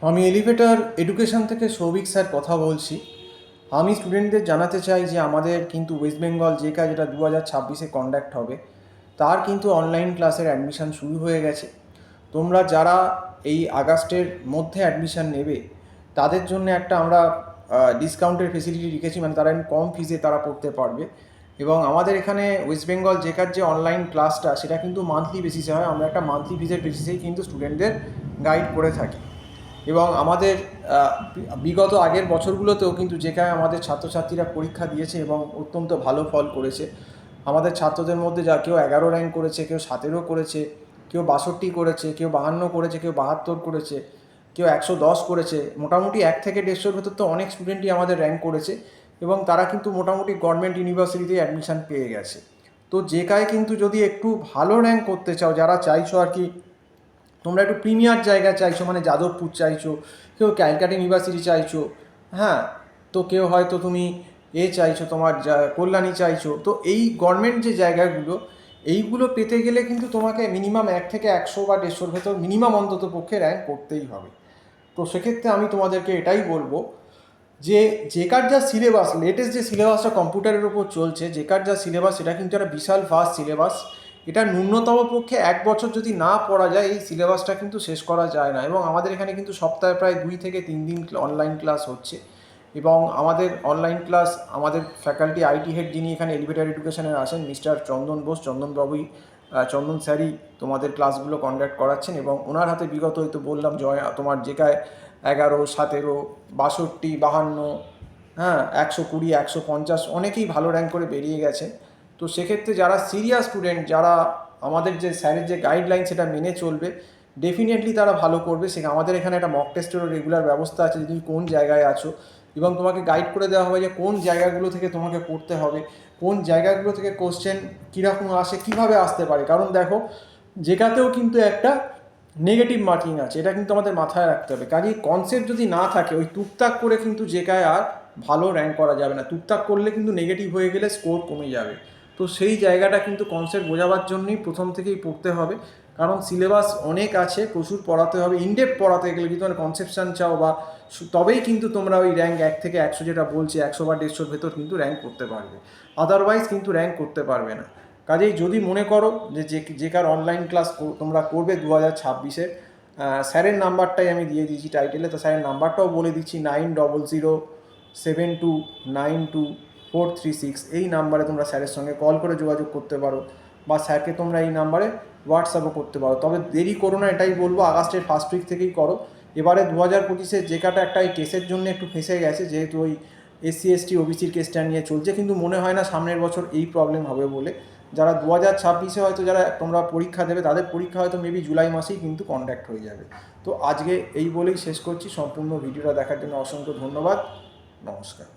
আমি elevator education থেকে Souvik sir কথা বলছি। আমি স্টুডেন্টদের জানাতে চাই যে আমাদের কিন্তু ওয়েস্ট বেঙ্গল জেকা যেটা 2026-এ কন্ডাক্ট হবে, তার কিন্তু অনলাইন ক্লাসের অ্যাডমিশান শুরু হয়ে গেছে। তোমরা যারা এই আগস্টের মধ্যে অ্যাডমিশান নেবে তাদের জন্য একটা আমরা ডিসকাউন্টের ফেসিলিটি রেখেছি, মানে তারা কম ফিজে তারা পড়তে পারবে। এবং আমাদের এখানে ওয়েস্ট বেঙ্গল জেকার যে অনলাইন ক্লাসটা সেটা কিন্তু মান্থলি বেসিসে হয়। আমরা একটা মান্থলি ফিজের বেসিসেই কিন্তু স্টুডেন্টদের গাইড করে থাকি। এবং আমাদের বিগত আগের বছরগুলোতেও কিন্তু যেখানে আমাদের ছাত্রছাত্রীরা পরীক্ষা দিয়েছে এবং অত্যন্ত ভালো ফল করেছে। আমাদের ছাত্রদের মধ্যে যা কেউ 11 র্যাঙ্ক করেছে, কেউ 17 করেছে, কেউ 62 করেছে, কেউ 52 করেছে, কেউ 72 করেছে, কেউ 110 করেছে। মোটামুটি 1 থেকে 150-র ভেতর তো অনেক স্টুডেন্টই আমাদের র্যাঙ্ক করেছে এবং তারা কিন্তু মোটামুটি গভর্নমেন্ট ইউনিভার্সিটিতে অ্যাডমিশান পেয়ে গেছে। তো জেকায় কিন্তু যদি একটু ভালো র্যাঙ্ক করতে চাও, যারা চাইছো আর কি তোমরা একটু প্রিমিয়ার জায়গা চাইছো, মানে যাদবপুর চাইছো, কেউ ক্যালকাটা ইউনিভার্সিটি চাইছো, হ্যাঁ, তো কেউ হয়তো তুমি চাইছো, তোমার কল্যাণী চাইছো। তো এই গভর্নমেন্ট যে জায়গাগুলো, এইগুলো পেতে গেলে কিন্তু তোমাকে মিনিমাম 1 থেকে 100 বা 150-র ভেতর মিনিমাম অন্তত পক্ষে র্যাঙ্ক করতেই হবে। তো সেক্ষেত্রে আমি তোমাদেরকে এটাই বলবো যে জেকার যা সিলেবাস, লেটেস্ট যে সিলেবাসটা কম্পিউটারের ওপর চলছে, জেকার যা সিলেবাস সেটা কিন্তু একটা বিশাল ফাস্ট সিলেবাস। এটা ন্যূনতম পক্ষে 1 বছর যদি না পড়া যায় এই সিলেবাসটা কিন্তু শেষ করা যায় না। এবং আমাদের এখানে কিন্তু সপ্তাহে প্রায় 2 থেকে 3 দিন অনলাইন ক্লাস হচ্ছে। এবং আমাদের অনলাইন ক্লাস আমাদের ফ্যাকাল্টি আইটি হেড যিনি এখানে এলিভেটর এডুকেশনের আসেন, মিস্টার চন্দন বোস, চন্দনবাবুই, চন্দন স্যারই তোমাদের ক্লাসগুলো কন্ডাক্ট করাচ্ছেন। এবং ওনার হাতে বিগত হয়তো বললাম তোমার জেকায় 11, 17, 62, 52, হ্যাঁ, 120, 150 অনেকেই ভালো র্যাঙ্ক করে বেরিয়ে গেছে। তো সেক্ষেত্রে যারা সিরিয়াস স্টুডেন্ট, যারা আমাদের যে স্যারের যে গাইডলাইন সেটা মেনে চলবে, ডেফিনেটলি তারা ভালো করবে। আমাদের এখানে একটা মক টেস্টেরও রেগুলার ব্যবস্থা আছে, যে তুমি কোন জায়গায় আছো এবং তোমাকে গাইড করে দেওয়া হবে যে কোন জায়গাগুলো থেকে তোমাকে পড়তে হবে, কোন জায়গাগুলো থেকে কোশ্চেন কীরকম আসে, কীভাবে আসতে পারে। কারণ দেখো, যেটাতেও কিন্তু একটা নেগেটিভ মার্কিং আছে, এটা কিন্তু আমাদের মাথায় রাখতে হবে। কাজেই কনসেপ্ট যদি না থাকে, ওই টুকটাক করে কিন্তু জেকায় আর ভালো র্যাঙ্ক করা যাবে না। টুকটাক করলে কিন্তু নেগেটিভ হয়ে গেলে স্কোর কমে যাবে। তো সেই জায়গাটা কিন্তু কনসেপ্ট বোঝাবার জন্যই প্রথম থেকেই পড়তে হবে। কারণ সিলেবাস অনেক আছে, প্রচুর পড়াতে হবে। ইনডেপথ পড়াতে গেলে যদি তোমরা কনসেপশান চাও বা তবেই কিন্তু তোমরা ওই র্যাঙ্ক 1 থেকে 100 যেটা বলছি, 100 বা 150-র ভেতর কিন্তু র্যাঙ্ক করতে পারবে। আদারওয়াইজ কিন্তু র্যাঙ্ক করতে পারবে না। কাজেই যদি মনে করো যে জেকার অনলাইন ক্লাস তোমরা করবে 2026-এর, স্যারের নাম্বারটাই আমি দিয়ে দিয়েছি টাইটেলে, তো স্যারের নাম্বারটাও বলে দিচ্ছি, 9007292436। এই নাম্বারে তোমরা স্যারের সঙ্গে কল করে যোগাযোগ করতে পারো, বা স্যারকে তোমরা এই নাম্বারে হোয়াটসঅ্যাপও করতে পারো। তবে দেরি করো না, এটাই বলবো, আগস্টের ফার্স্ট উইক থেকেই করো। এবারে 2025-এর জেকাটা একটা এই কেসের জন্য একটু ফেঁসে গেছে, যেহেতু ওই SC ST OBCর কেসটা নিয়ে চলছে, কিন্তু মনে হয় না সামনের বছর এই প্রবলেম হবে বলে। যারা 2026-এ হয়তো যারা তোমরা পরীক্ষা দেবে, তাদের পরীক্ষা হয়তো মেবি জুলাই মাসেই কিন্তু কন্ডাক্ট হয়ে যাবে। তো আজকে এই বলেই শেষ করছি। সম্পূর্ণ ভিডিওটা দেখার জন্য অসংখ্য ধন্যবাদ। নমস্কার।